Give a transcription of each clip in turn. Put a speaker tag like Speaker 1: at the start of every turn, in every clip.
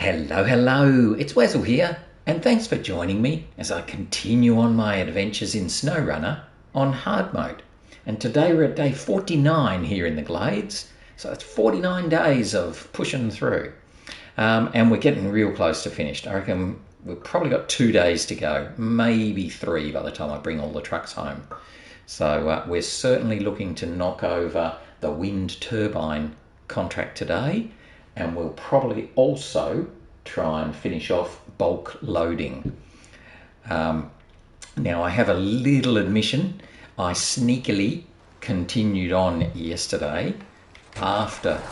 Speaker 1: Hello, hello, it's Wessel here, and thanks for joining me as I continue on my adventures in SnowRunner on hard mode. And today we're at day 49 here in the Glades, so it's 49 days of pushing through. And we're getting real close to finished. I reckon we've probably got 2 days to go, maybe 3 by the time I bring all the trucks home. So we're certainly looking to knock over the wind turbine contract today, and we'll probably also try and finish off bulk loading. Now I have a little admission. I sneakily continued on yesterday after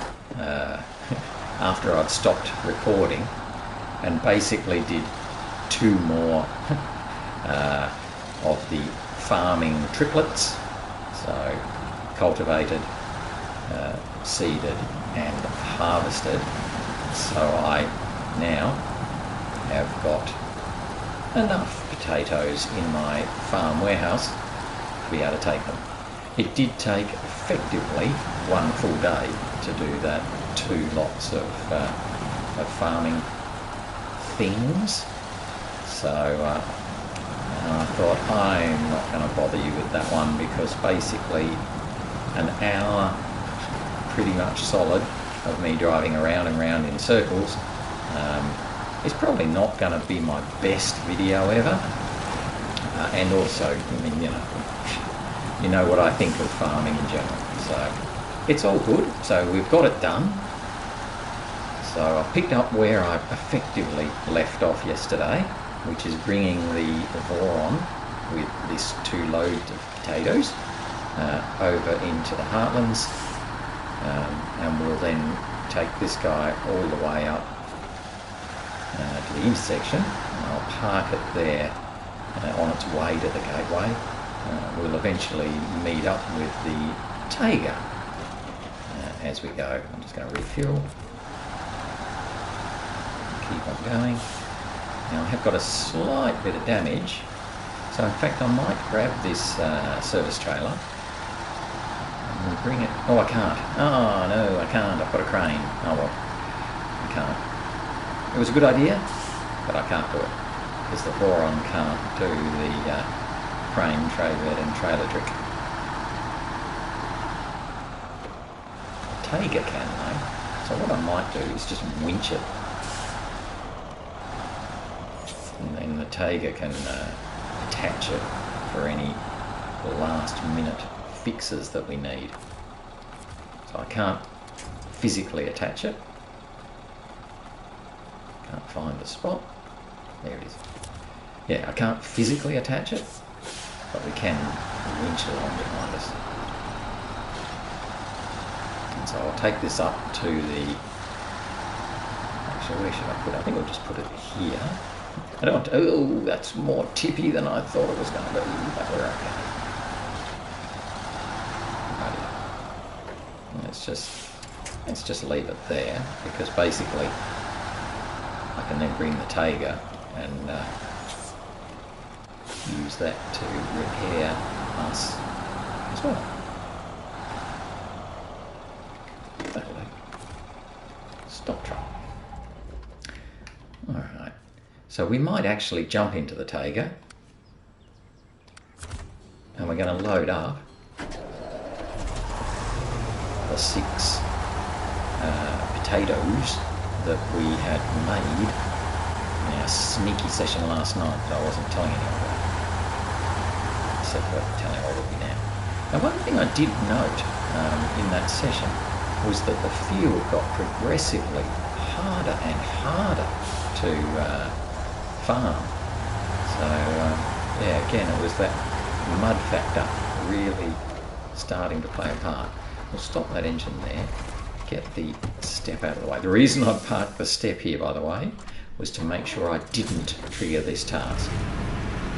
Speaker 1: I'd stopped recording, and basically did 2 more of the farming triplets. So cultivated, seeded and harvested. So I now have got enough potatoes in my farm warehouse to be able to take them. It did take effectively 1 full day to do that 2 lots of farming things. So I thought I'm not going to bother you with that one, because basically an hour pretty much solid of me driving around and round in circles is probably not going to be my best video ever. And also, I mean, you know what I think of farming in general, so it's all good. So we've got it done. So I picked up where I effectively left off yesterday, which is bringing the Voron with this 2 loads of potatoes over into the heartlands. And we'll then take this guy all the way up to the intersection, and I'll park it there on its way to the gateway. We'll eventually meet up with the Tayga as we go. I'm just going to refuel, keep on going. Now I have got a slight bit of damage, so in fact I might grab this service trailer. We'll bring it. Oh, I can't. Oh no, I can't. I've got a crane. Oh well, I can't. It was a good idea, but I can't do it because the Voron can't do the crane, trailer and trailer trick. Tayga can though. So what I might do is just winch it, and then the Tayga can attach it for any last minute fixes that we need. So I can't physically attach it. Can't find the spot. There it is. Yeah, I can't physically attach it, but we can winch it along behind us. And so I'll take this up to the... Actually, where should I put it? I think I'll just put it here. I don't want to... Oh, that's more tippy than I thought it was going to be, but we're okay. Let's just leave it there, because basically I can then bring the Tayga and use that to repair us as well. That'll do. Stop truck. Alright, so we might actually jump into the Tayga, and we're going to load up the 6 potatoes that we had made in our sneaky session last night that I wasn't telling anyone about, except for telling all of you now. Now one thing I did note in that session was that the field got progressively harder and harder to farm. So yeah, again it was that mud factor really starting to play a part. We'll stop that engine there, get the step out of the way. The reason I parked the step here, by the way, was to make sure I didn't trigger this task.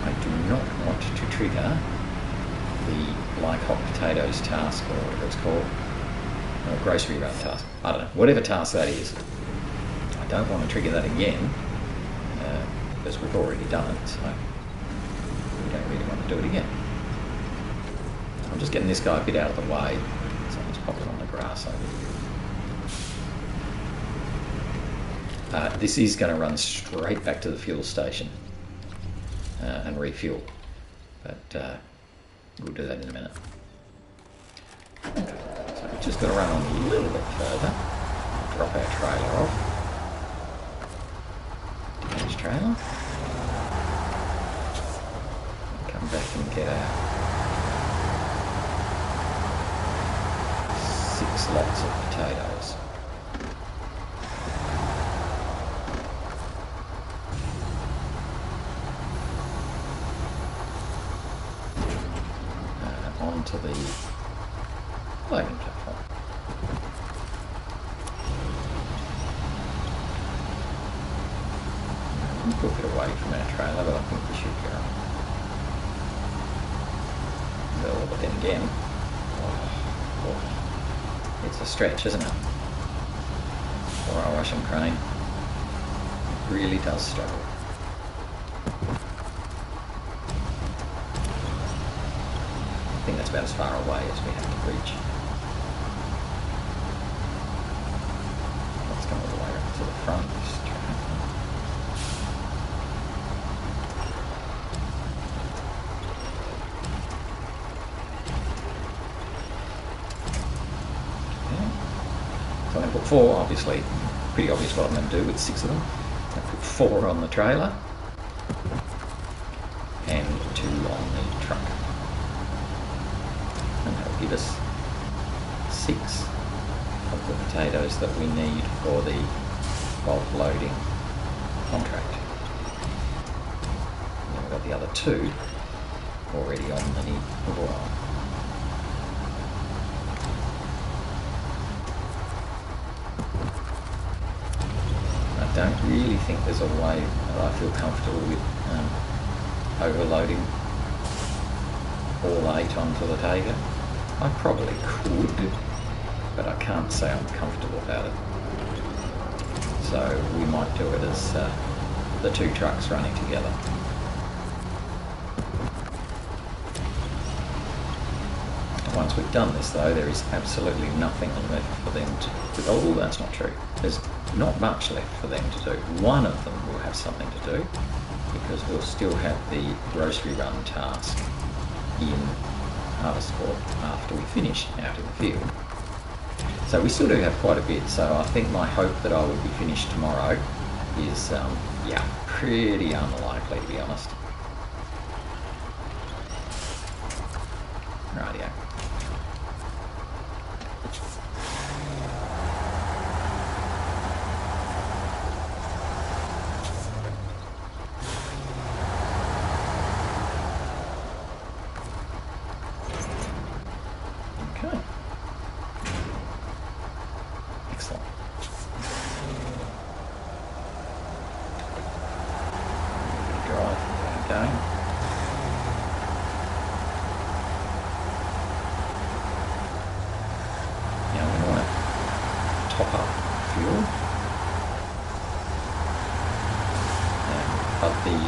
Speaker 1: I do not want to trigger the like hot potatoes task, or whatever it's called, or grocery run task. I don't know, whatever task that is. I don't want to trigger that again, because we've already done it, so we don't really want to do it again. I'm just getting this guy a bit out of the way, so I'll just pop it on the grass over here. This is going to run straight back to the fuel station and refuel, but we'll do that in a minute. Okay, so we've just got to run on a little bit further, drop our trailer off, damage trailer, and come back and get our 6 lots of potatoes. Onto the loading platform. We'll book it away from our trailer, but I think we should go. Well, but then again, it's a stretch, isn't it? For our Russian crane, it really does struggle. I think that's about as far away as we have to reach. Let's come all the way up to the front. Okay. So I'm going to put 4, obviously, pretty obvious what I'm going to do with 6 of them. I put 4 on the trailer and 2 on the truck. And that'll give us 6 of the potatoes that we need for the bulk loading contract. And then we've got the other 2 already on the Voron. I don't really think there's a way that I feel comfortable with overloading all 8 onto the Tayga. I probably could, but I can't say I'm comfortable about it. So we might do it as the 2 trucks running together. Once we've done this though, there is absolutely nothing left for them to do. Oh, that's not true. There's not much left for them to do. One of them will have something to do, because we'll still have the grocery run task in HarvestCorp after we finish out in the field. So we still do have quite a bit, so I think my hope that I would be finished tomorrow is, yeah, pretty unlikely, to be honest. Rightio. Okay. Excellent. Drive going. Now we want to top up fuel, but the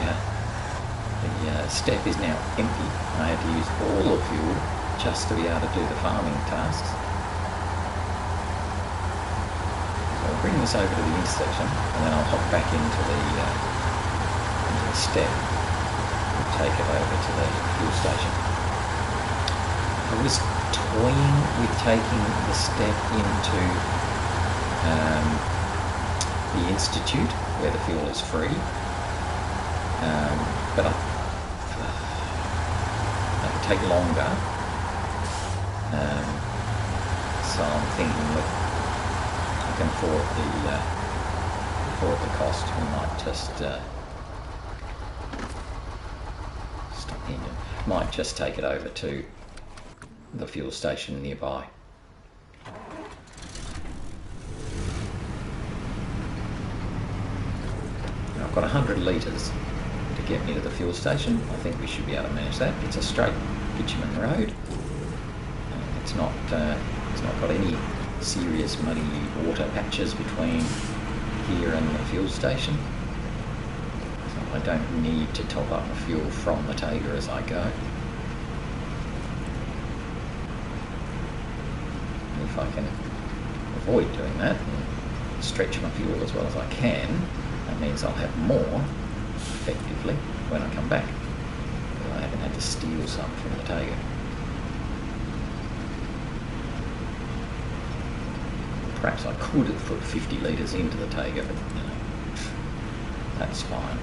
Speaker 1: step is now empty. I had to use all the fuel just to be able to do the farming tasks. So I'll bring this over to the intersection, and then I'll hop back into the step and take it over to the fuel station. I was toying with taking the step into the Institute, where the fuel is free, but it would take longer. So I'm thinking that I can afford the cost. We might just stop the engine. Might just take it over to the fuel station nearby. Now I've got 100 litres to get me to the fuel station. I think we should be able to manage that. It's a straight bitumen road. It's not got any serious muddy water patches between here and the fuel station. So I don't need to top up the fuel from the Tayga as I go. If I can avoid doing that and stretch my fuel as well as I can. That means I'll have more effectively when I come back. I haven't had to steal some from the Tayga. Perhaps I could have put 50 litres into the Tayga, but you know, that's fine.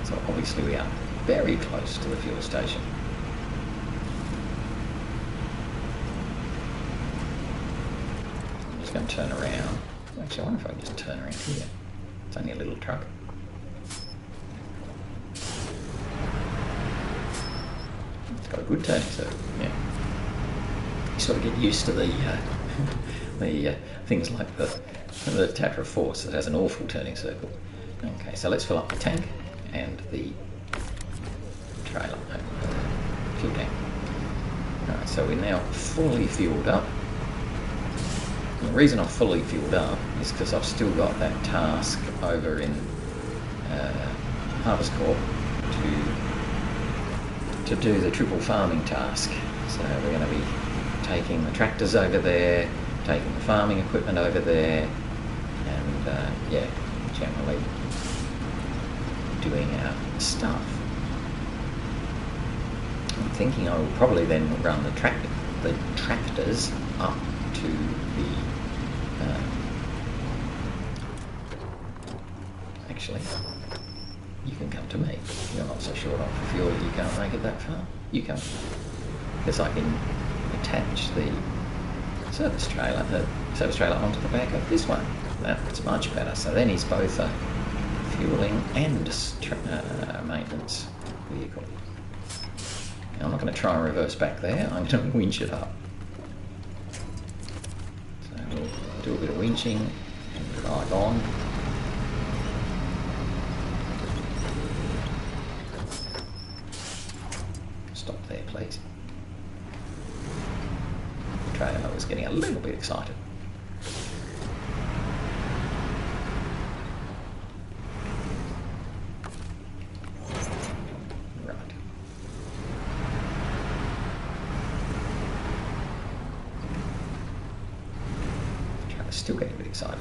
Speaker 1: So obviously we are very close to the fuel station. I'm just going to turn around. Actually, I wonder if I can just turn around here. It's only a little truck. It's got a good turning circle, yeah. You sort of get used to the things like the Tatra Force that has an awful turning circle. Okay, so let's fill up the tank and the trailer, fuel tank. Alright, so we're now fully fueled up. And the reason I've fully fueled up is because I've still got that task over in HarvestCorp to do the triple farming task. So we're going to be taking the tractors over there, taking the farming equipment over there, and yeah, generally doing our stuff. I'm thinking I will probably then run the tractors up to the actually, you can come to me. You're not so short on fuel, you can't make it that far. You come, because I can attach the service trailer onto the back of this one. That's much better. So then he's both a fueling and maintenance vehicle. Now, I'm not going to try and reverse back there. I'm going to winch it up. So we'll do a bit of winching and drive on. Stop there, please. The trailer was getting a little bit excited. Still getting a bit excited.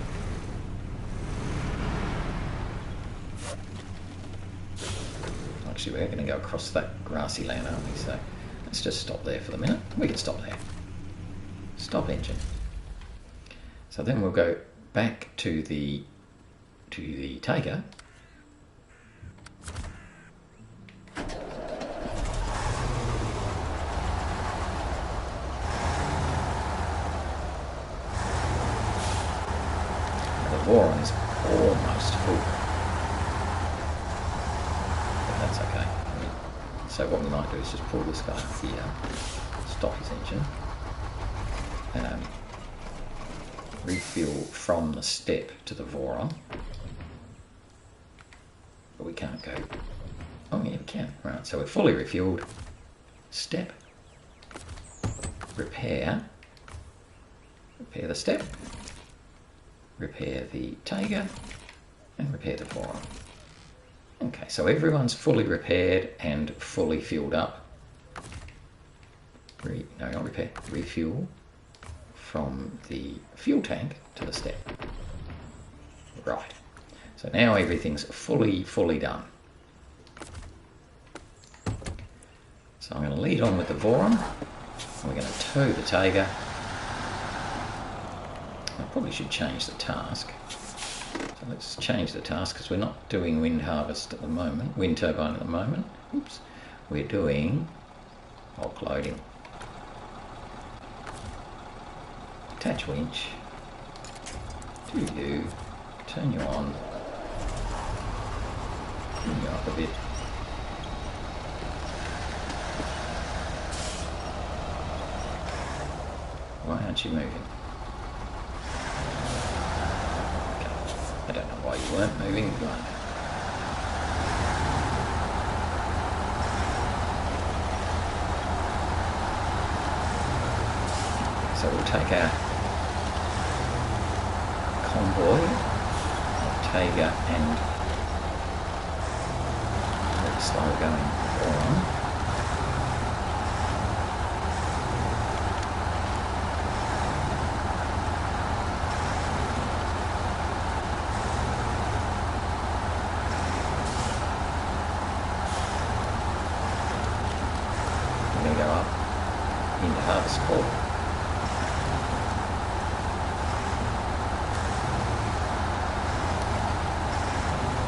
Speaker 1: Actually, we're going to go across that grassy land, aren't we? So let's just stop there for the minute. We can stop there. Stop engine. So then we'll go back to the Tayga. Voron is almost full, but that's okay. So what we might do is just pull this guy up here, stop his engine, refuel from the step to the Voron, but we can't go. Oh yeah, we can. Right, so we're fully refueled. Step, repair the step, repair the Tayga, and repair the Voron. Okay, so everyone's fully repaired and fully fueled up. No, not repair, refuel from the fuel tank to the step. Right, so now everything's fully done. So I'm going to lead on with the Voron. We're going to tow the Tayga. I probably should change the task. So let's change the task because we're not doing wind harvest at the moment, wind turbine at the moment. Oops. We're doing bulk loading. Attach winch to you, turn you on, bring you up a bit. Why aren't you moving? I don't know why you weren't moving, but so we'll take our convoy of Tayga and very slow going Voron. HarvestCorp.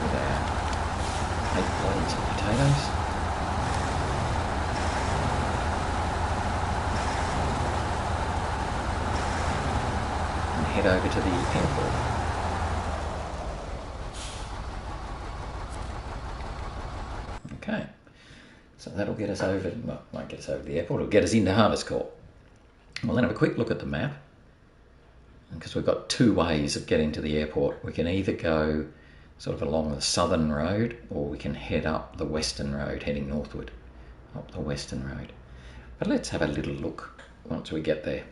Speaker 1: With our 8 blades of potatoes. And head over to the airport. Okay, so that'll get us over, well, won't get us over the airport, it'll get us into HarvestCorp. We'll then have a quick look at the map, because we've got two ways of getting to the airport. We can either go sort of along the southern road, or we can head up the western road, heading northward, up the western road. But let's have a little look once we get there.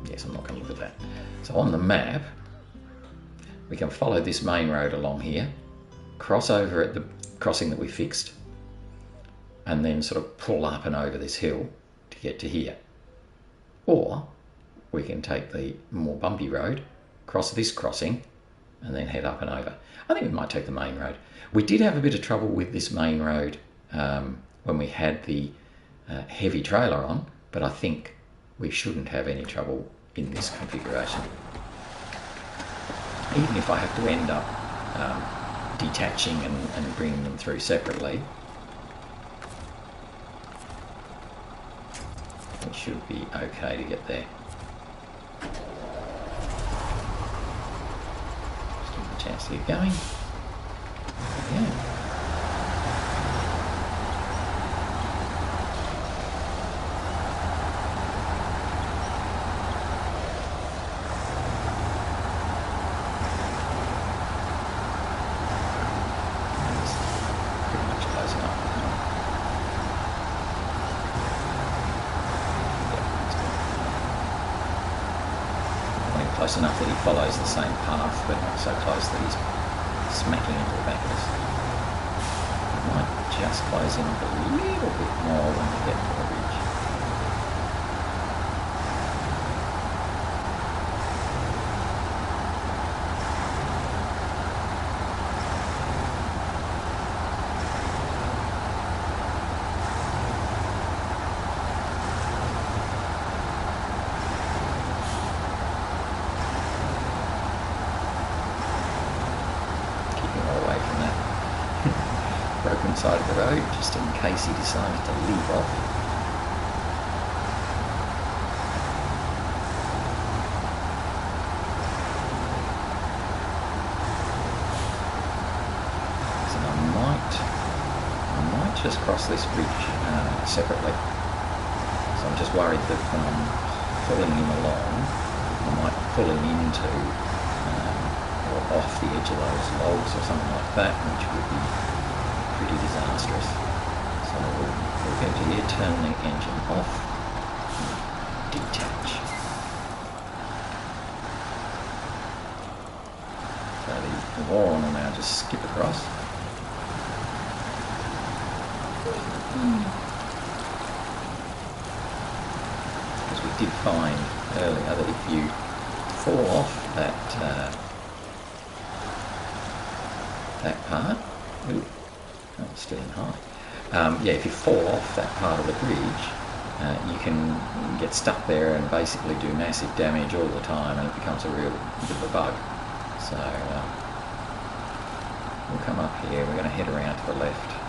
Speaker 1: Yes, I'm not going to look at that. So on the map, we can follow this main road along here, cross over at the crossing that we fixed, and then sort of pull up and over this hill to get to here. Or we can take the more bumpy road, cross this crossing, and then head up and over. I think we might take the main road. We did have a bit of trouble with this main road when we had the heavy trailer on, but I think we shouldn't have any trouble in this configuration. Even if I have to end up detaching and bringing them through separately, we should be okay to get there. Just give them a chance to get going. Yeah. Close enough that he follows the same path, but not so close that he's smacking into the back of us. We might just close in a little bit more when we get to the ridge. Broken side of the road, just in case he decided to leave off. So I might just cross this bridge separately. So I'm just worried that when I'm pulling him along, I might pull him into or off the edge of those logs or something like that, which would be pretty disastrous. So we'll go to here, turn the engine off, detach. So the Voron will now just skip across. Because we did find earlier that if you fall off that part, ooh, oh, it's still in high. Yeah, if you fall off that part of the bridge, you can get stuck there and basically do massive damage all the time, and it becomes a real bit of a bug. So we'll come up here, we're going to head around to the left.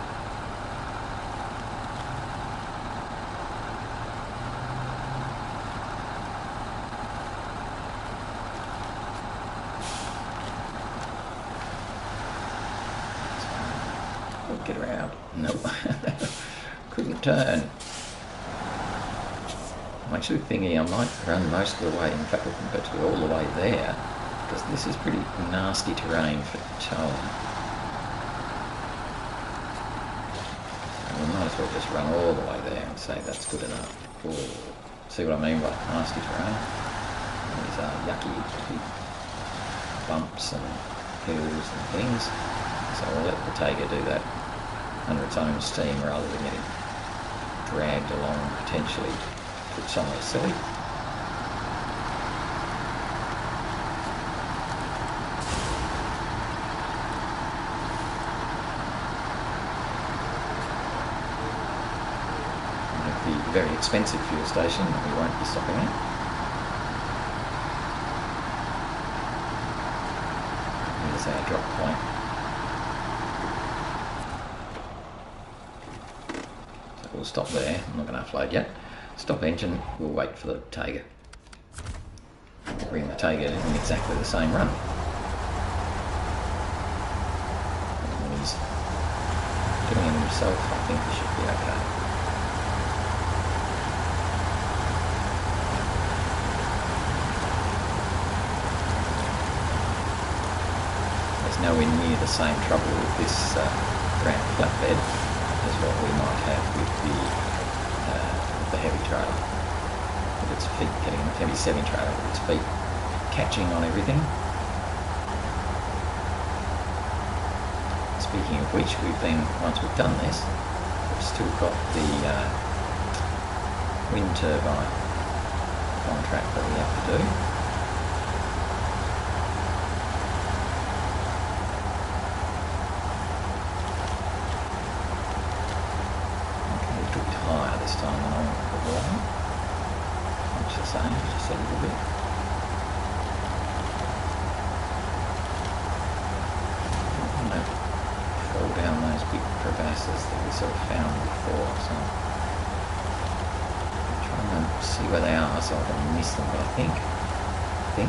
Speaker 1: Get around. Nope. Couldn't turn. I'm actually thinking I might run most of the way. In fact, we can go all the way there, because this is pretty nasty terrain for towing. So we might as well just run all the way there and say that's good enough. Ooh. See what I mean by nasty terrain? These are yucky big bumps and hills and things. So we'll let the Tayga do that under its own steam rather than getting dragged along potentially to somewhere silly. And with the very expensive fuel station that we won't be stopping at. Here's our drop point. So we'll stop there. I'm not going to offload yet. Stop engine. We'll wait for the Tayga. We'll bring the Tayga in exactly the same run. And when he's doing it himself, I think he should be okay. Nowhere near the same trouble with this ground flatbed as what we might have with the heavy trailer. With its feet getting the heavy semi-trailer, with its feet catching on everything. Speaking of which, once we've done this, we've still got the wind turbine contract that we have to do. This time than I want to put on. Much the same, just a little bit. I'm going to fall down those big crevasses that we sort of found before, so I'm trying to see where they are so I can miss them, but I think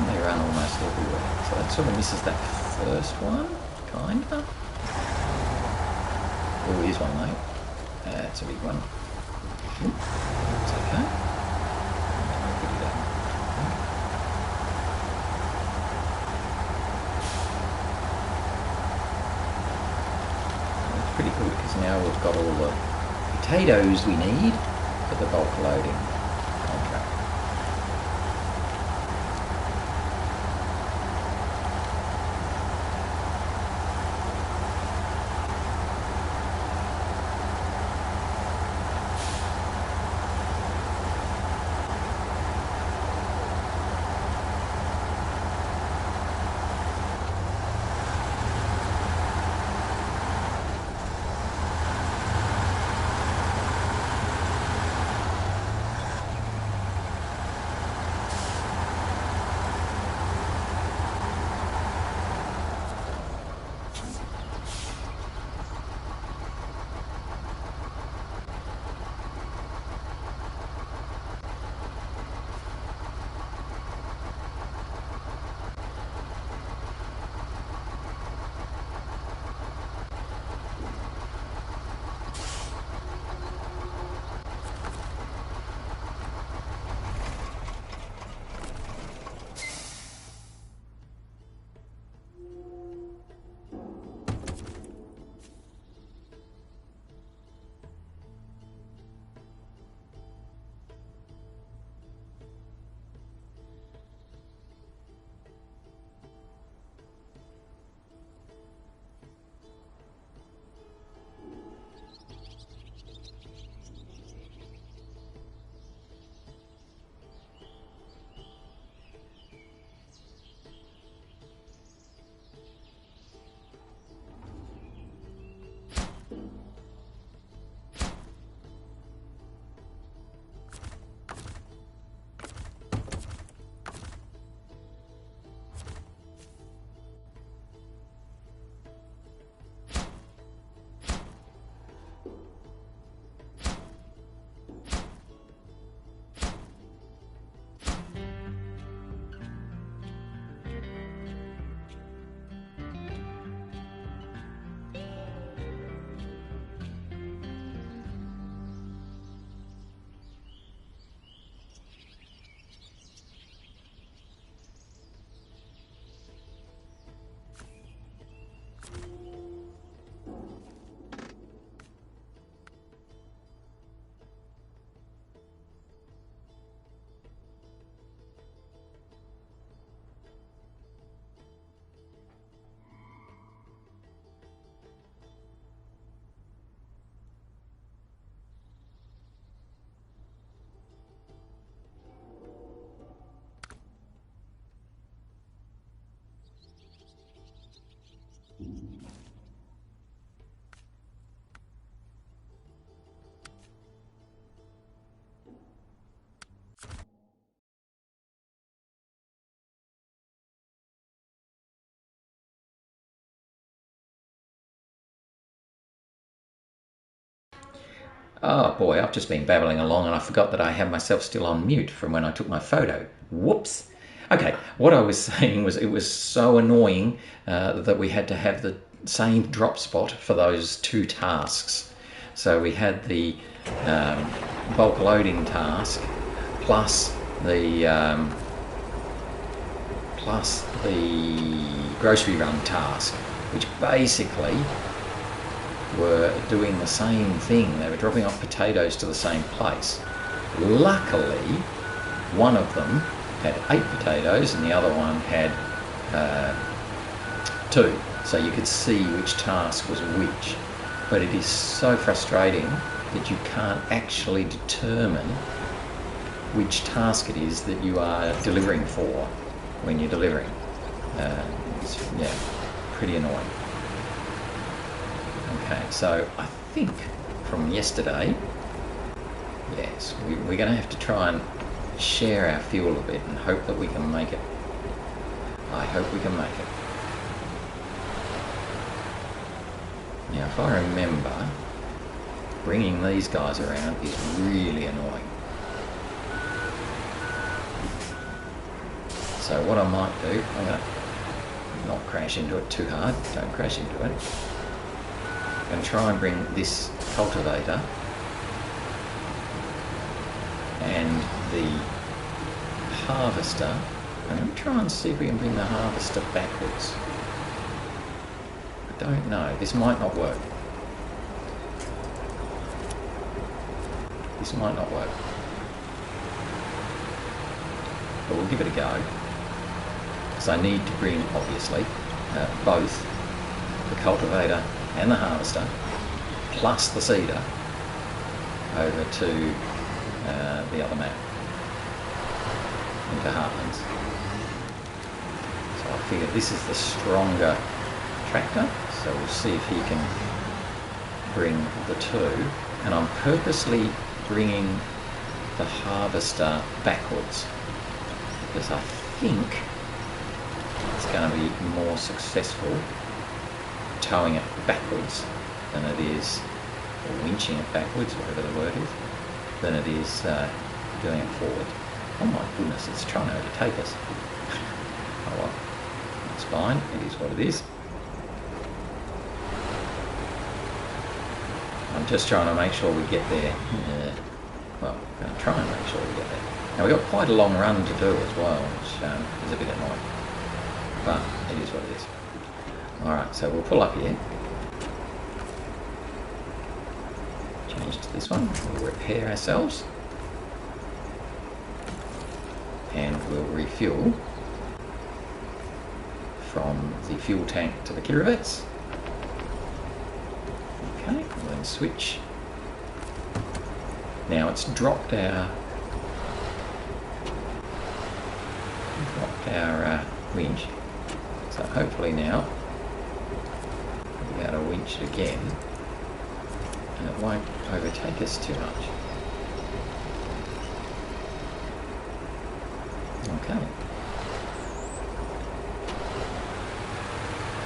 Speaker 1: they run almost everywhere. So that sort of misses that first one, kinda. Oh, here's one mate. That's a big one. It's okay. It's pretty good because now we've got all the potatoes we need for the bulk loading contract. Oh boy, I've just been babbling along and I forgot that I had myself still on mute from when I took my photo. Whoops. Okay, what I was saying was it was so annoying that we had to have the same drop spot for those two tasks. So we had the bulk loading task plus the grocery run task, which basically were doing the same thing. They were dropping off potatoes to the same place. Luckily, one of them had 8 potatoes and the other one had 2. So you could see which task was which. But it is so frustrating that you can't actually determine which task it is that you are delivering for when you're delivering. It's, yeah, pretty annoying. Okay, so I think from yesterday, yes, we're going to have to try and share our fuel a bit and hope that we can make it. I hope we can make it. Now, if I remember, bringing these guys around is really annoying. So what I might do, I'm going to not crash into it too hard. Don't crash into it. I'm going to try and bring this cultivator and the harvester. I'm going to try and see if we can bring the harvester backwards. I don't know. This might not work. This might not work. But we'll give it a go. So I need to bring, obviously, both the cultivator and the harvester, plus the seeder, over to the other map, into Heartlands. So I figure this is the stronger tractor, so we'll see if he can bring the two. And I'm purposely bringing the harvester backwards, because I think it's going to be more successful towing it backwards than it is, or winching it backwards, whatever the word is, than it is doing it forward. Oh my goodness, it's trying to overtake us. Oh well, it's fine, it is what it is. I'm just trying to make sure we get there. Well, I'm going to try and make sure we get there. Now we've got quite a long run to do as well, which is a bit annoying. But it is what it is. Alright, so we'll pull up here. Change to this one. We'll repair ourselves. And we'll refuel from the fuel tank to the Kirovets. Okay, we'll then switch. Now it's dropped our winch. So hopefully now we'll be able to winch it again and it won't overtake us too much. Okay.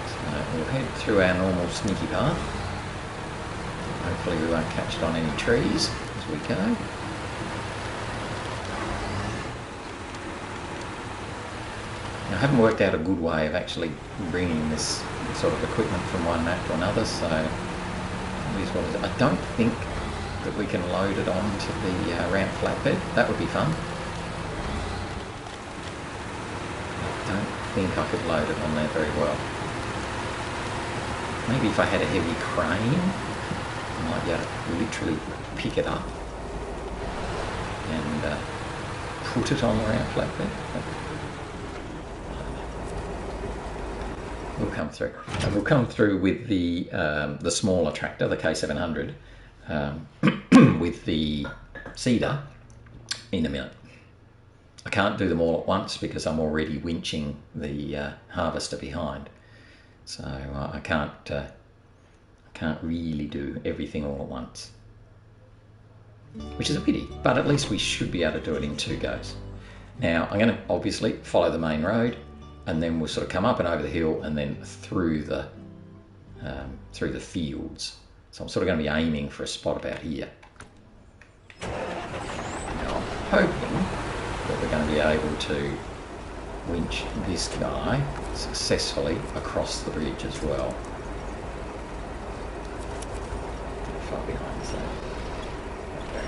Speaker 1: So we'll head through our normal sneaky path. Hopefully we won't catch it on any trees as we go. I haven't worked out a good way of actually bringing this sort of equipment from one map to another, so I don't think that we can load it onto the ramp flatbed. That would be fun. I don't think I could load it on there very well. Maybe if I had a heavy crane, I might be able to literally pick it up and put it on the ramp flatbed. We'll come through. And we'll come through with the smaller tractor, the K700, with the seeder in a minute. I can't do them all at once because I'm already winching the harvester behind, so I can't really do everything all at once, which is a pity. But at least we should be able to do it in 2 goes. Now I'm going to obviously follow the main road, and then we'll sort of come up and over the hill and then through the fields. So I'm sort of going to be aiming for a spot about here. hoping that we're going to be able to winch this guy successfully across the bridge as well. How far behind is that? Okay.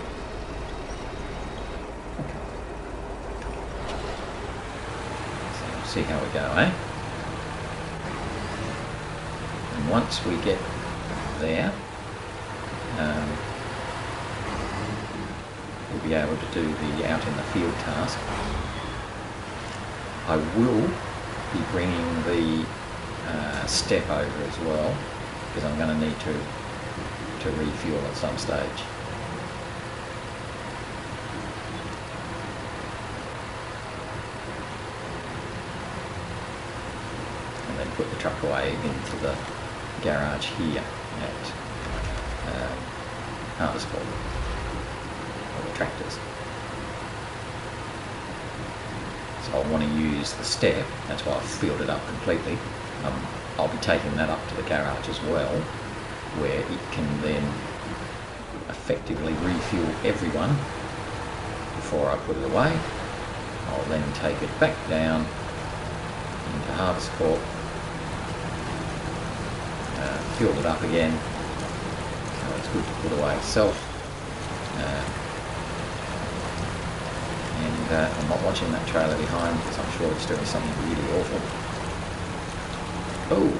Speaker 1: So we'll see how we go, eh? And once we get there, we'll be able to do the out in the field task. I will be bringing the step over as well, because I'm going to need to refuel at some stage. And then put the truck away into the garage here at HarvestCorp, or the tractors. So I want to use the step, that's why I've filled it up completely. I'll be taking that up to the garage as well, where it can then effectively refuel everyone before I put it away. I'll then take it back down into HarvestCorp, fuel it up again, so it's good to put away itself. I'm not watching that trailer behind because I'm sure it's doing something really awful. Oh!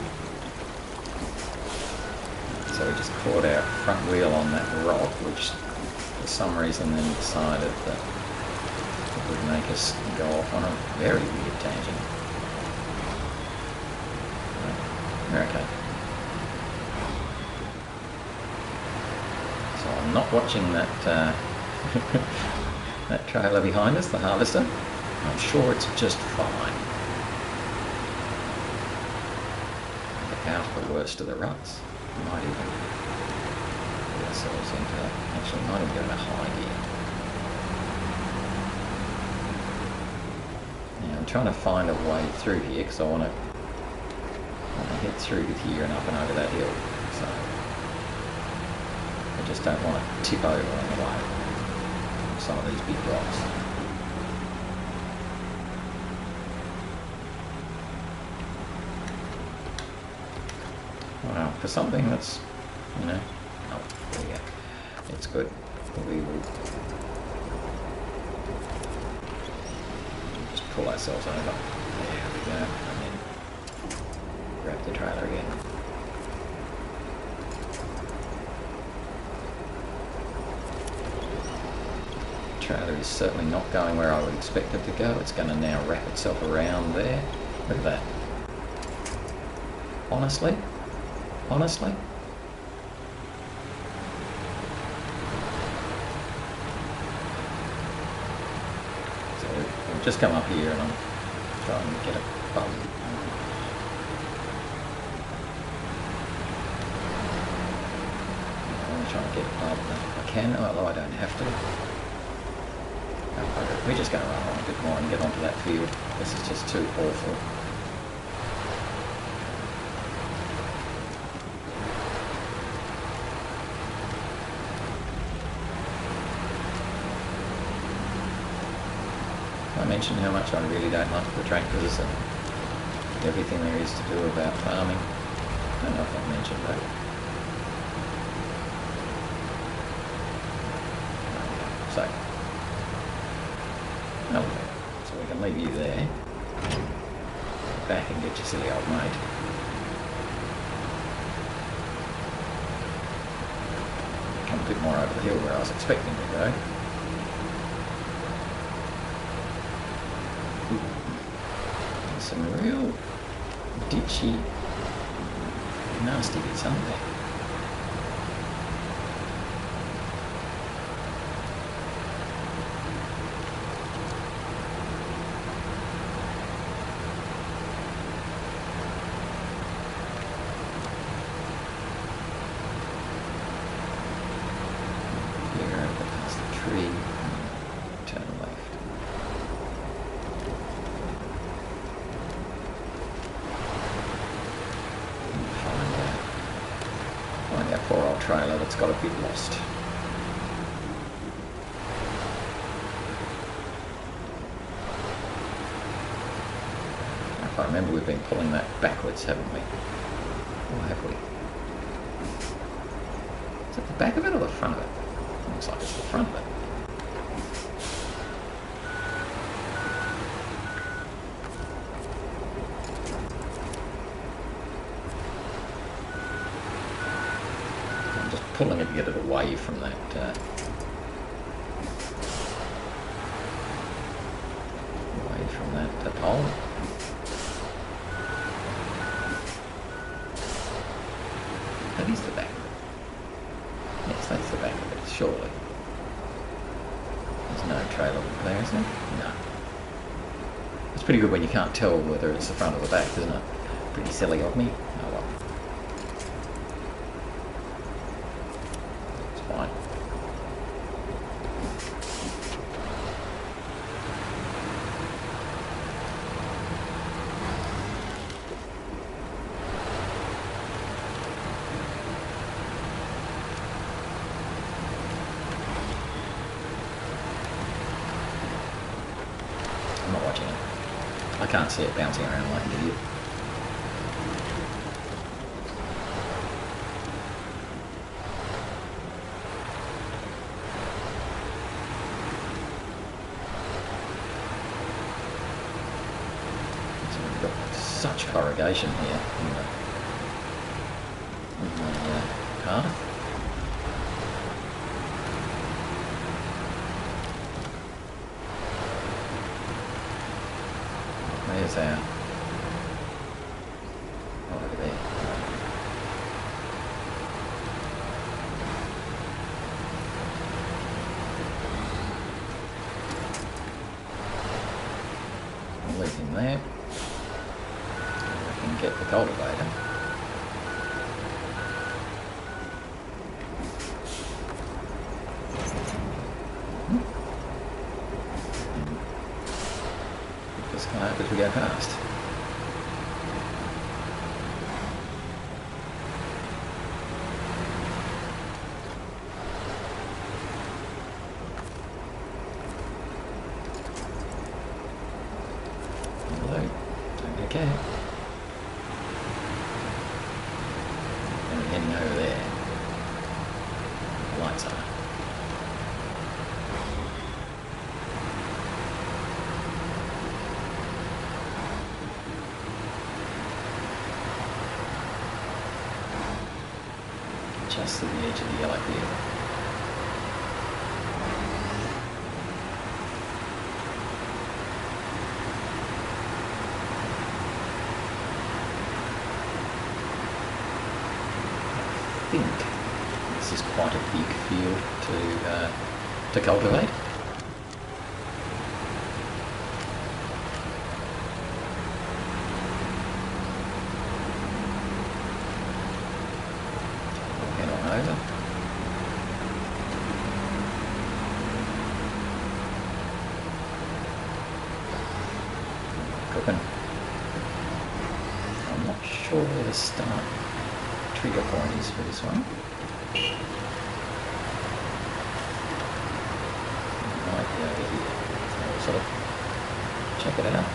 Speaker 1: So we just caught our front wheel on that rock, which for some reason then decided that it would make us go off on a very weird tangent. We're okay. So I'm not watching that that trailer behind us, the harvester. I'm sure it's just fine. Get out of the worst of the ruts. Might even get ourselves into, actually might even go into high gear. Now I'm trying to find a way through here because I want to head through with here and up and over that hill. So I just don't want to tip over on the way. Some of these big rocks. Wow, for something that's, you know, oh, there we go. It's good. We will just pull ourselves over. There we go. And then grab the trailer again. Trailer is certainly not going where I would expect it to go. It's going to now wrap itself around there. Look at that. Honestly? Honestly? So we've just come up here and I'm trying to get a bump. I'm trying to get a bump if I can, although I don't have to. We're just going to run on a bit more and get onto that field. This is just too awful. I mentioned how much I really don't like the tractors and everything there is to do about farming. I don't know if I mentioned that. So we can leave you there. Back and get your silly old mate. Come a bit more over the hill where I was expecting to go. There's some real ditchy, nasty bits, aren't there? Poor old trailer that's got a bit lost. If I remember, we've been pulling that backwards, haven't we? Or have we? Is it the back of it or the front of it? Looks like it's the front of it. I'm just pulling it to get it away from that. Away from that hole. That is the back of it. Yes, that's the back of it, surely. There's no trailer there, is there? No. It's pretty good when you can't tell whether it's the front or the back, isn't it? Pretty silly of me. Oh well. It's fine. I'm not watching it. I can't see it bouncing around like an idiot. So we've got such corrugation here in the path. There's our, oh, over there. I'll leave him there. I can get the cultivator. This guy up as we go past. Hello, don't okay. And we're heading over there. The lights are. Just to the edge of the yellow field. I think this is quite a big field to cultivate. Head on over. Cooking. I'm not sure where the start trigger point is for this one. It might be over here. So we'll sort of check it out.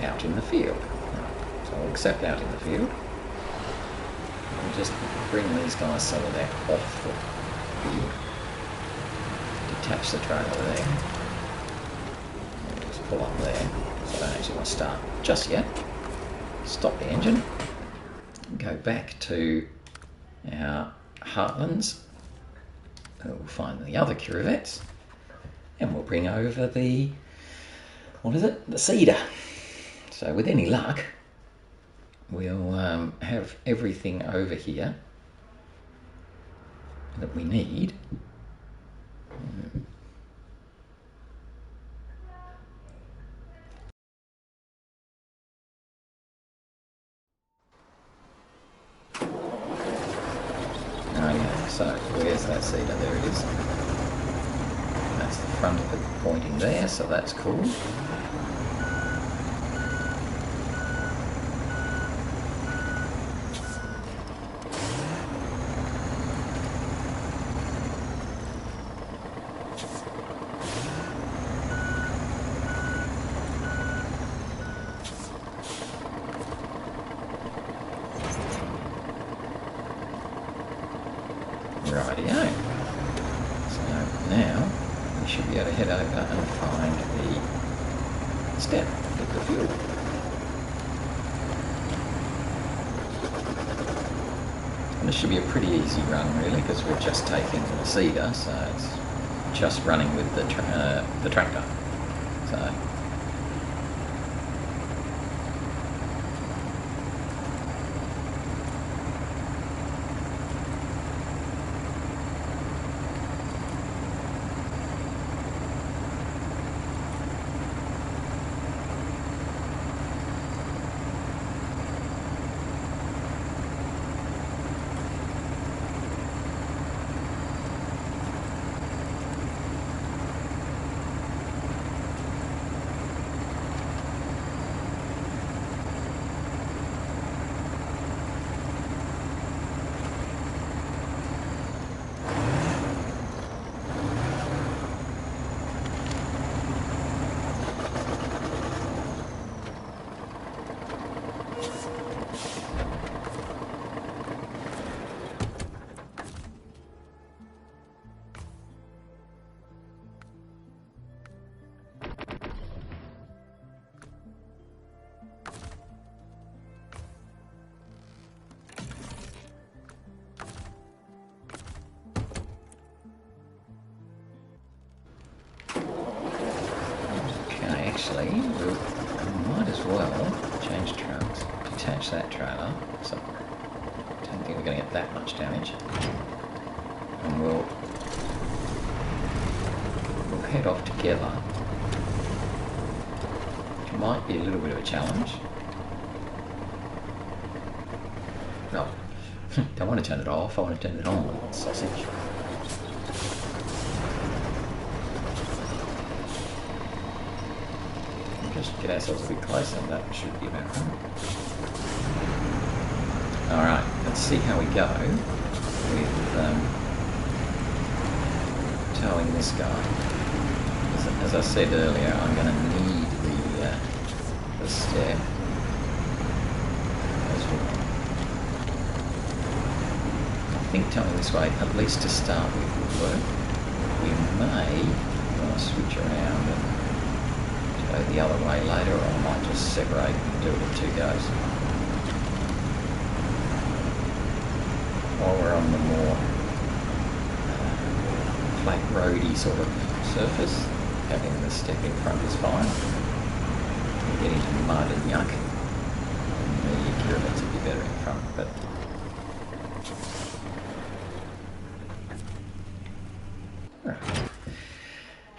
Speaker 1: Out in the field. Right. So I'll accept out in the field. We'll just bring these guys so that they're off the field. Detach the trailer there. And just pull up there. So I don't actually want to start just yet. Stop the engine. Go back to our heartlands. We'll find the other Kirovets. And we'll bring over the, what is it? The seeder. So with any luck, we'll have everything over here that we need. Oh yeah, so where's that seeder? There it is. That's the front of it pointing there, so that's cool. Rightio. So now we should be able to head over and find the step with the fuel. And this should be a pretty easy run really, because we're just taking the seeder, so it's just running with the tractor. So actually, we might as well change trucks, detach that trailer, so I don't think we're going to get that much damage, and we'll head off together, which might be a little bit of a challenge. No, don't want to turn it off, I want to turn it on, sausage. Just get ourselves a bit closer, and that should be about right. Alright, let's see how we go with towing this guy. As I said earlier, I'm going to need the step as well. I think towing this way, at least to start with, would work. We may want to switch around and go the other way later, or I might just separate and do it in two goes. While we're on the more flat roady sort of surface, having the step in front is fine. You get into mud and yuck, and the Kirovets would be better in front, but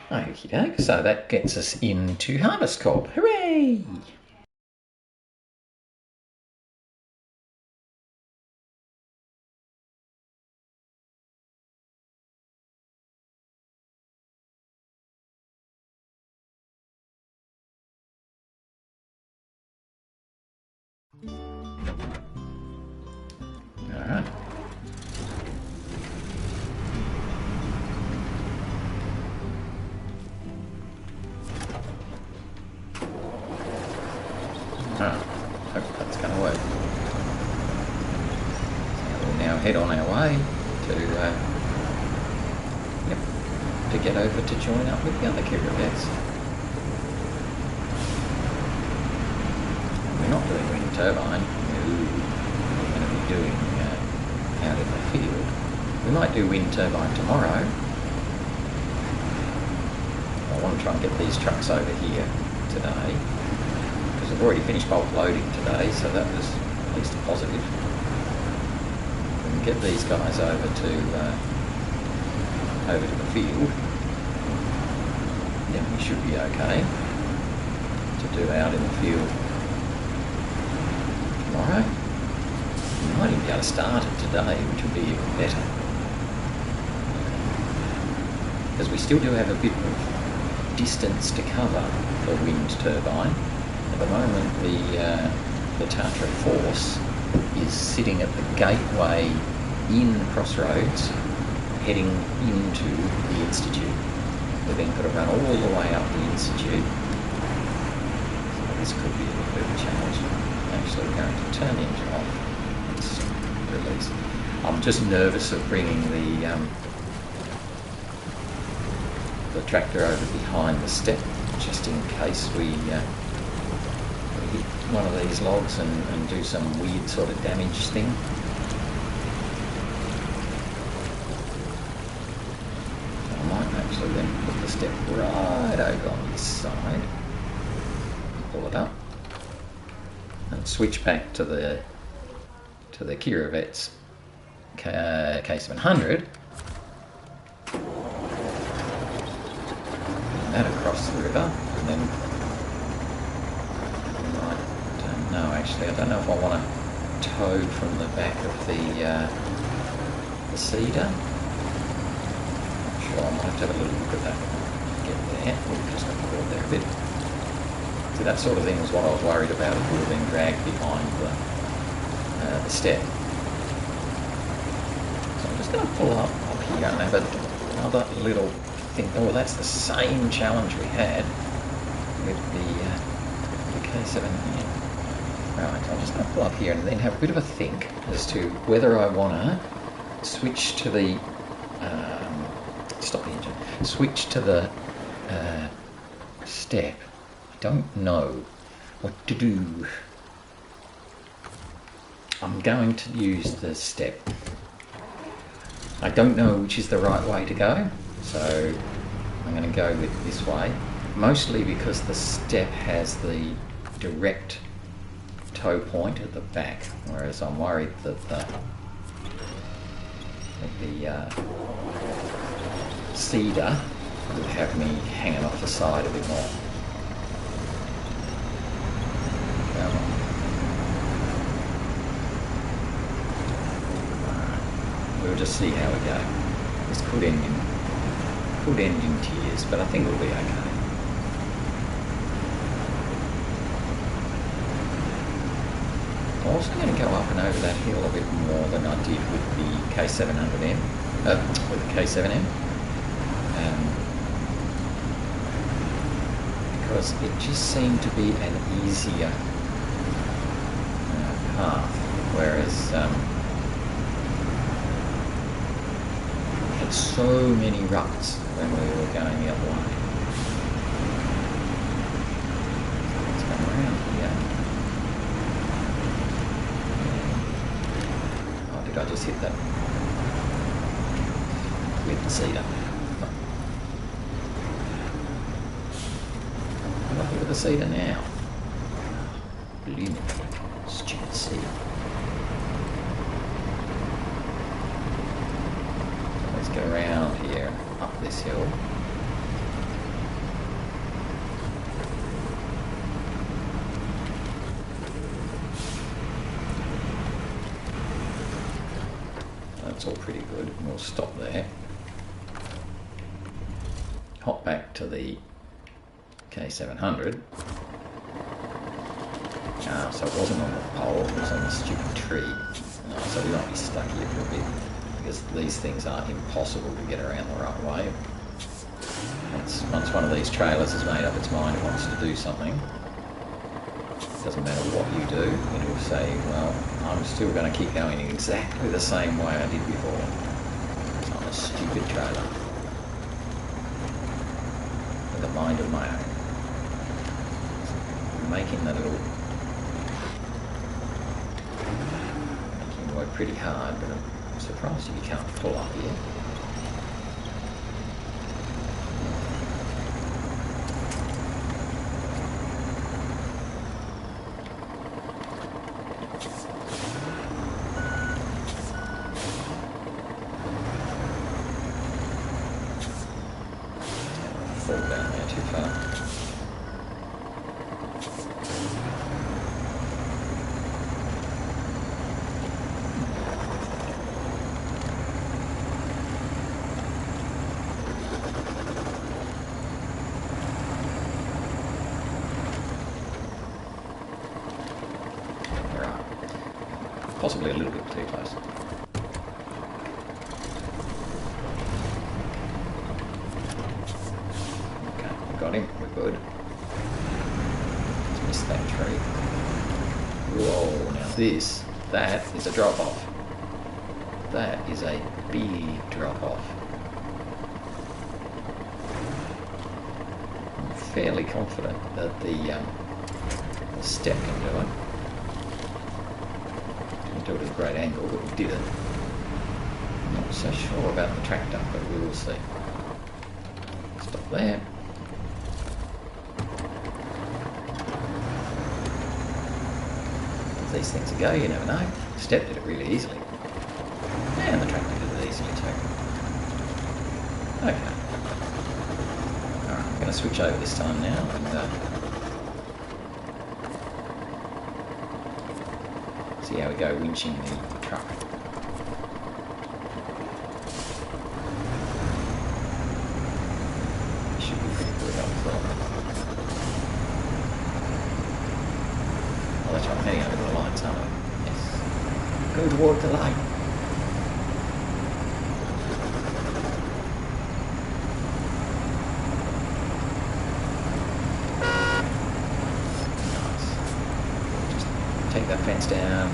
Speaker 1: okie doke, so that gets us into HarvestCorp. Hooray! Alright. Hope that's going to work. So we'll now head on our way to get over to join up with the other Kirovets. We're not doing wind turbine. We're going to be doing out in the field. We might do wind turbine tomorrow. I want to try and get these trucks over here today. I've already finished bulk loading today, so that was at least a positive. We can get these guys over to the field, then we should be okay to do out in the field tomorrow. We might even be able to start it today, which would be even better. Because we still do have a bit of distance to cover for wind turbine. At the moment, the Tatra Force is sitting at the gateway in Crossroads, heading into the Institute. We're then got to run all the way up the Institute. So this could be a little bit of a challenge. Actually, we're going to turn the engine off. Let's release it. I'm just nervous of bringing the tractor over behind the step, just in case we hit one of these logs and do some weird sort of damage thing. I might actually then put the step right over on this side, pull it up, and switch back to the Kirovets K700. That across the river, and then I don't know if I want to tow from the back of the seeder. I'm sure I might have to have a little look at that. Get there. We'll just have to go there a bit. See, that sort of thing was what I was worried about, if we were being dragged behind the step. So I'm just going to pull up here and have another little thing. Oh, that's the same challenge we had with the K7M. Right, I'm just going to pull up here and then have a bit of a think as to whether I want to switch to the stop the engine. Switch to the step. I don't know what to do. I'm going to use the step. I don't know which is the right way to go, so I'm going to go with this way, mostly because the step has the direct tow point at the back, whereas I'm worried that the seeder would have me hanging off the side a bit more. We'll just see how we go. This could end in tears, but I think it'll be okay. I'm also going to go up and over that hill a bit more than I did with the K700M, with the K7M, because it just seemed to be an easier path, whereas we had so many ruts when we were going the other way. Let's come around here. Oh, did I just hit that with the seeder? I'm lucky with the seeder now. Blooming stupid seeder. Let's go around here, up this hill. That's all pretty good. We'll stop there. Hop back to the K700. So it wasn't on the pole, it was on the stupid tree. So we might be stuck here for a bit, because these things are impossible to get around the right way. Once one of these trailers has made up its mind it wants to do something, it doesn't matter what you do, it will say, well, I'm still going to keep going in exactly the same way I did before. I'm a stupid trailer with a mind of my own. Making the little work pretty hard, but I'm surprised if you can't pull up here. Fall down there too far. Possibly a little bit too close. Okay, we got him, we're good. Let's miss that tree. Whoa, now that is a drop off. that is a big drop off. I'm fairly confident that the step can do it. Didn't do it at a great angle, but we did it. Not so sure about the tractor, but we will see. Stop there. As these things go, you never know. The step did it really easily. And the tractor did it easily too. Okay. Alright, I'm going to switch over this time now and see how we go winching the truck. Should be pretty good, I thought. Oh, that's right, I'm heading over the lights, aren't I? Yes. Go toward the light. Take that fence down,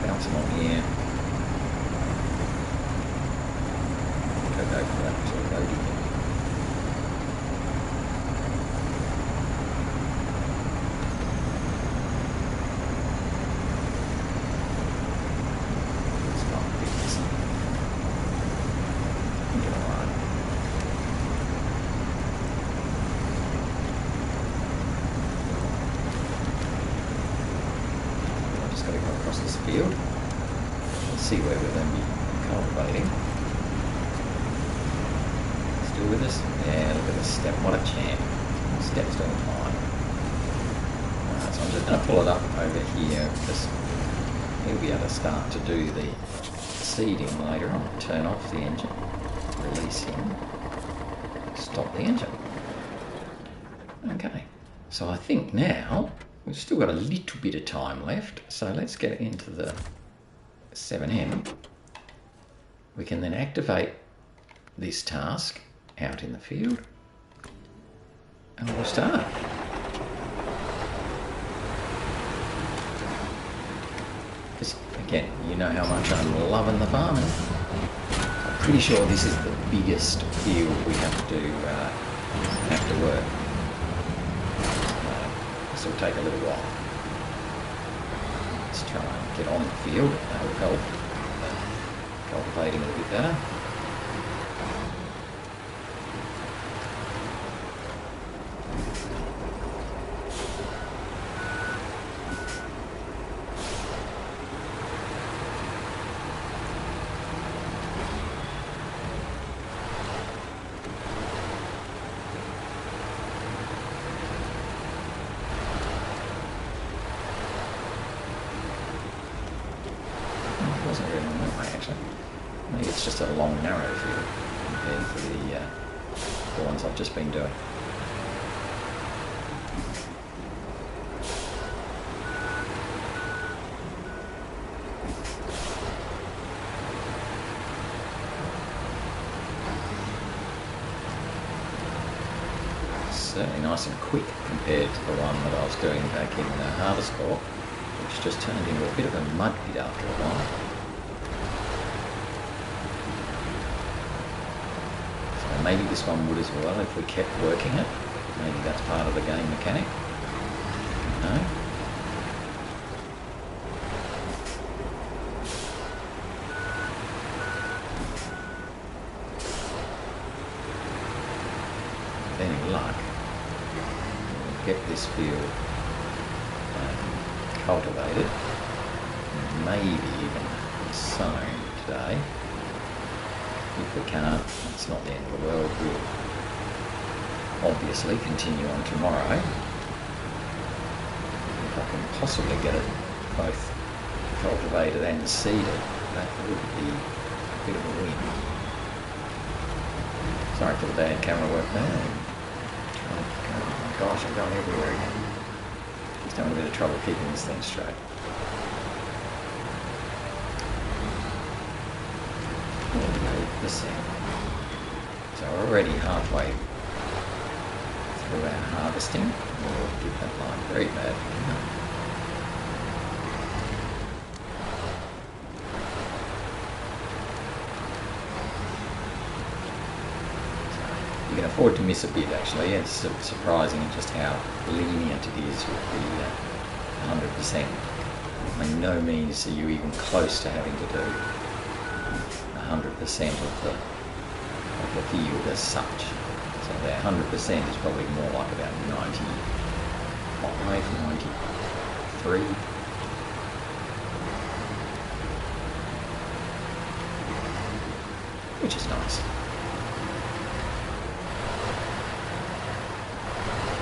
Speaker 1: bounce along here, go for that sort of loading thing. It's not a big missing. You're alright. Got to go across this field. Let's see where we're going to be cultivating. Still with us? Yeah, look at this step. What a champ. Step's doing fine. Alright, so I'm just going to pull it up over here because he'll be able to start to do the seeding later on. Turn off the engine. Release him. Stop the engine. Okay. So I think now we've still got a little bit of time left, so let's get into the 7M. We can then activate this task out in the field, and we'll start. Because again, you know how much I'm loving the farming. I'm pretty sure this is the biggest field we have to work. This will take a little while. Let's try and get on the field. That will help. Cultivating a bit better. Maybe it's just a long, narrow field compared to the ones I've just been doing. Certainly nice and quick compared to the one that I was doing back in HarvestCorp, which just turned into a bit of a mud pit after a while. Maybe this one would as well if we kept working it. Maybe that's part of the game mechanic. No? With any luck, we'll get this field cultivated, maybe even sown today. If we can't, it's not the end of the world. We'll obviously continue on tomorrow. If I can possibly get it both cultivated and seeded, that would be a bit of a win. Sorry for the bad camera work there. Oh my gosh, I'm going everywhere again. Just having a bit of trouble keeping this thing straight. So we're already halfway through our harvesting. We'll give that line very bad. You can afford to miss a bit actually. It's surprising just how lenient it is with the 100%. By no means are you even close to having to do 100% of the field as such. So their 100% is probably more like about 95, 93. Which is nice.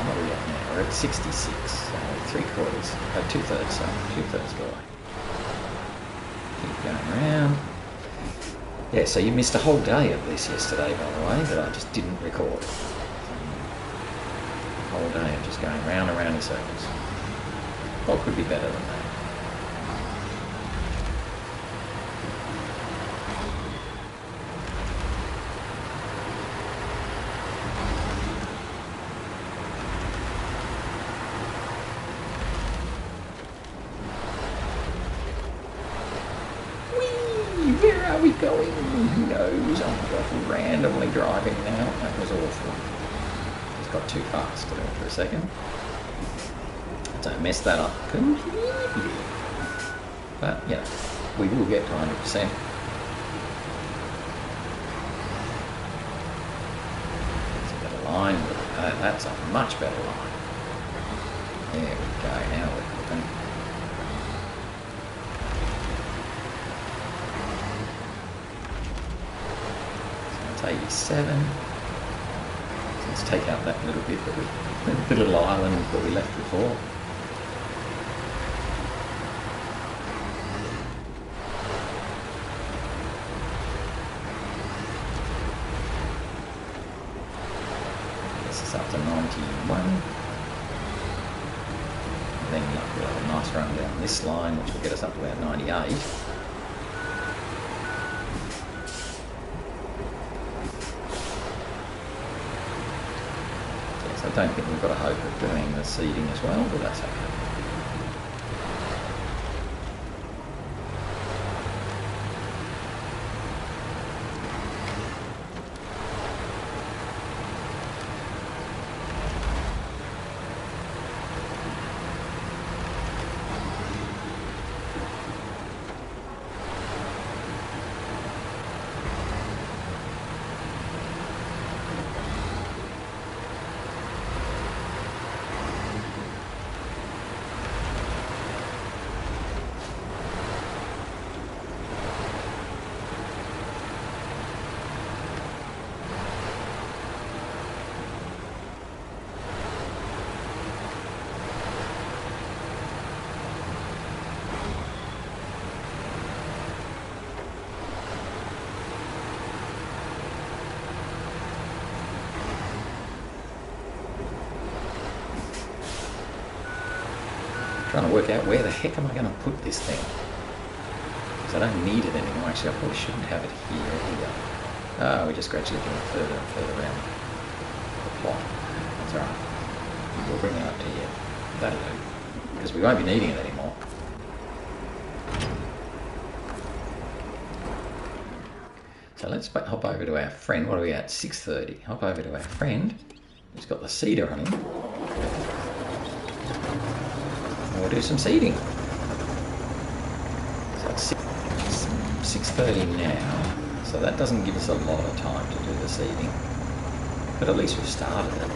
Speaker 1: What are we at now? We're at 66, so 3/4, 2/3, sorry, 2/3 the way. Keep going around. Yeah, so you missed a whole day of this yesterday, by the way, that I just didn't record. A whole day of just going round and round in circles. What could be better than that? Where are we going? Who knows? I'm just randomly driving now. That was awful. Just got too fast for a second. Don't mess that up completely. But, yeah, we will get to 100%. That's a better line. That's a much better line. There we go. Now we're cooking. K7. So let's take out that little bit that the little island that we left before. This is up to 91. And then we'll have a nice run down this line, which will get us up to about 98. I don't think we've got a hope of doing the seeding as well, but that's okay. Trying to work out where the heck am I going to put this thing, because I don't need it anymore. Actually, I probably shouldn't have it here either. Oh, we're just gradually getting further and further around the plot. That's alright. We'll bring it up to here. That'll do, because we won't be needing it anymore. So let's hop over to our friend. What are we at? 6:30. Hop over to our friend who's got the seeder on him. We'll do some seeding. So it's 6:30 now, so that doesn't give us a lot of time to do the seeding, but at least we've started it.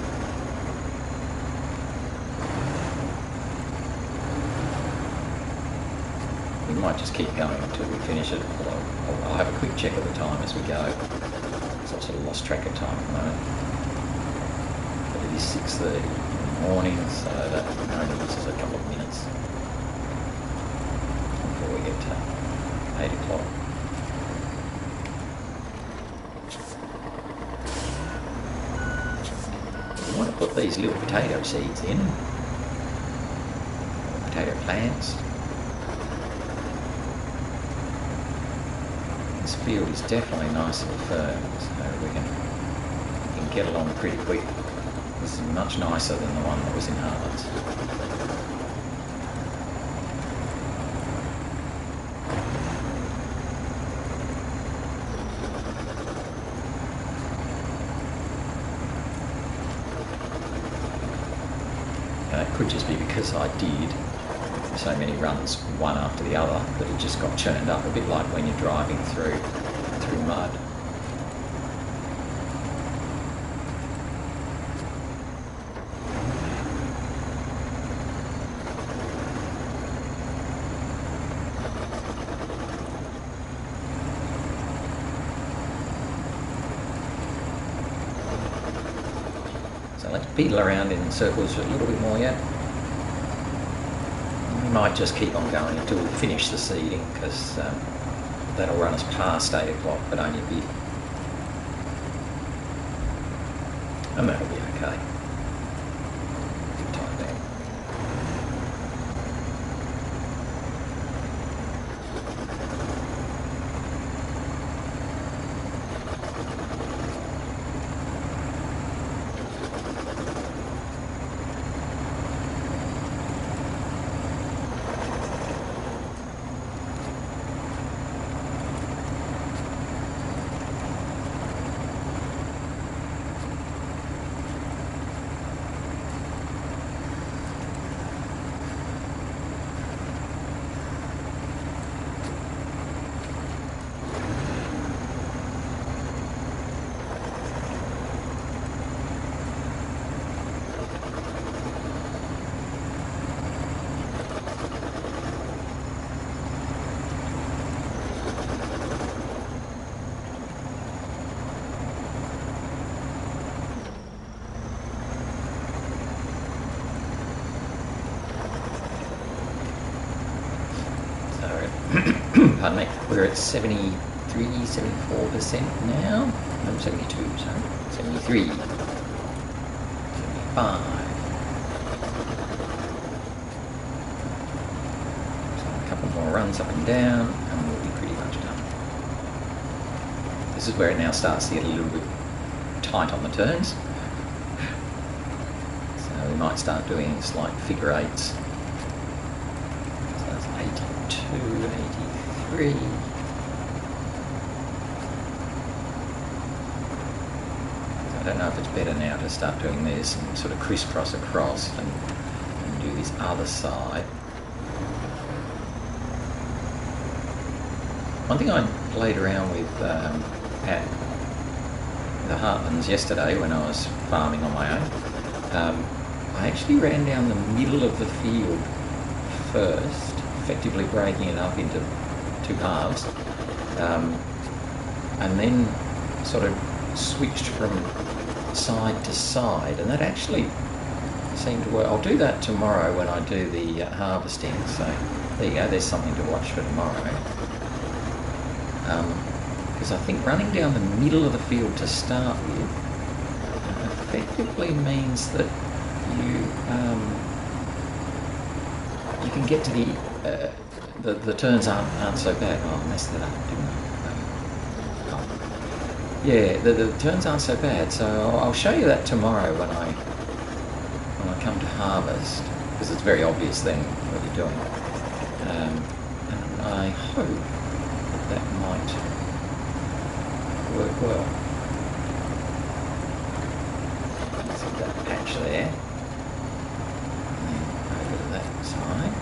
Speaker 1: We might just keep going until we finish it, although I'll have a quick check of the time as we go, because I've sort of lost track of time at the moment. But it is 6:30 in the morning, so that only gives us a couple of minutes before we get to 8 o'clock. We want to put these little potato seeds in, potato plants. This field is definitely nice and firm, so we can get along pretty quick. This is much nicer than the one that was in Harvard's. Could just be because I did so many runs one after the other that it just got churned up, a bit like when you're driving through mud. So let's beetle around in circles a little bit more yet. We might just keep on going until we finish the seeding, because that'll run us past 8 o'clock, but only a bit. And that'll be okay. Good time there. Pardon me, we're at 73, 74% now. No, 72, sorry. 73. 75. So a couple more runs up and down, and we'll be pretty much done. This is where it now starts to get a little bit tight on the turns. So we might start doing slight figure eights. So that's 82, 83. I don't know if it's better now to start doing this and sort of crisscross across and do this other side. One thing I played around with at the Heartlands yesterday when I was farming on my own, I actually ran down the middle of the field first, effectively breaking it up into two halves, and then sort of switched from side to side, and that actually seemed to work. I'll do that tomorrow when I do the harvesting, so there you go, there's something to watch for tomorrow. Because I think running down the middle of the field to start with effectively means that you can get to the turns aren't so bad. Oh, I messed that up, didn't I? Yeah, the turns aren't so bad, so I'll show you that tomorrow when I come to harvest, because it's very obvious then what you're doing. And I hope that might work well. See that patch there. And then over to that side.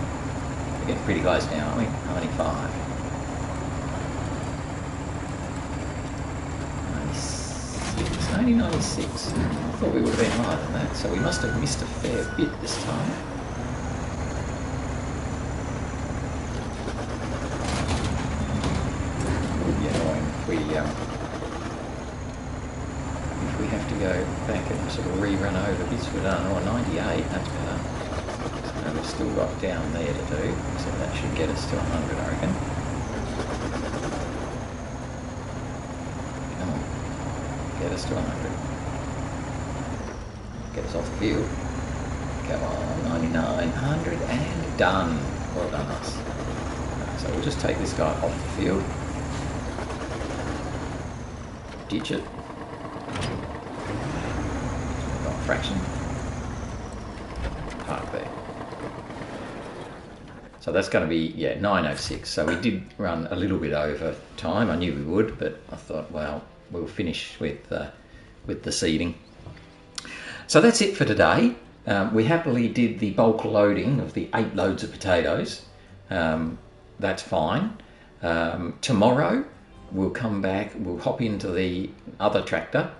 Speaker 1: We're getting pretty close now, aren't we? 95. 96. I thought we would have been higher than that, so we must have missed a fair bit this time. It would be annoying if we have to go back and sort of rerun over bits we've done. Oh, 98, that's better. So we've still got down there to do, so that should get us to 100, I reckon. Get us to 100. Get us off the field. Come on, 99, 100, and done. Well done, us. So we'll just take this guy off the field. Ditch it. Got a fraction. Park there. So that's going to be, yeah, 9:06. So we did run a little bit over time. I knew we would, but I thought, well, we'll finish with the seeding. So that's it for today. We happily did the bulk loading of the 8 loads of potatoes. That's fine. Tomorrow we'll come back, we'll hop into the other tractor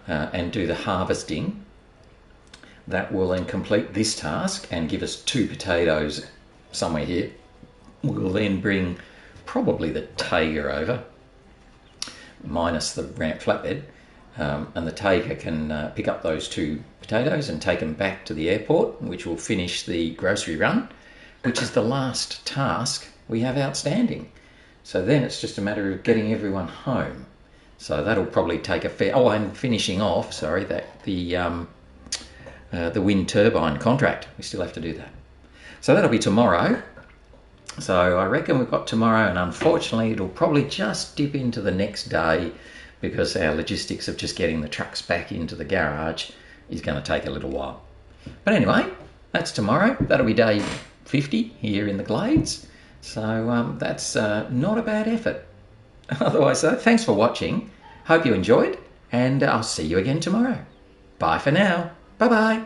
Speaker 1: and do the harvesting. That will then complete this task and give us 2 potatoes somewhere here. We'll then bring probably the Tayga over, minus the ramp flatbed, and the Tayga can pick up those 2 potatoes and take them back to the airport, which will finish the grocery run, which is the last task we have outstanding. So then it's just a matter of getting everyone home. So that'll probably take a fair... Oh, and finishing off, sorry, the wind turbine contract. We still have to do that. So that'll be tomorrow. So I reckon we've got tomorrow, and unfortunately it'll probably just dip into the next day because our logistics of just getting the trucks back into the garage is going to take a little while. But anyway, that's tomorrow. That'll be day 50 here in the Glades. So that's not a bad effort. Otherwise, thanks for watching. Hope you enjoyed, and I'll see you again tomorrow. Bye for now. Bye-bye.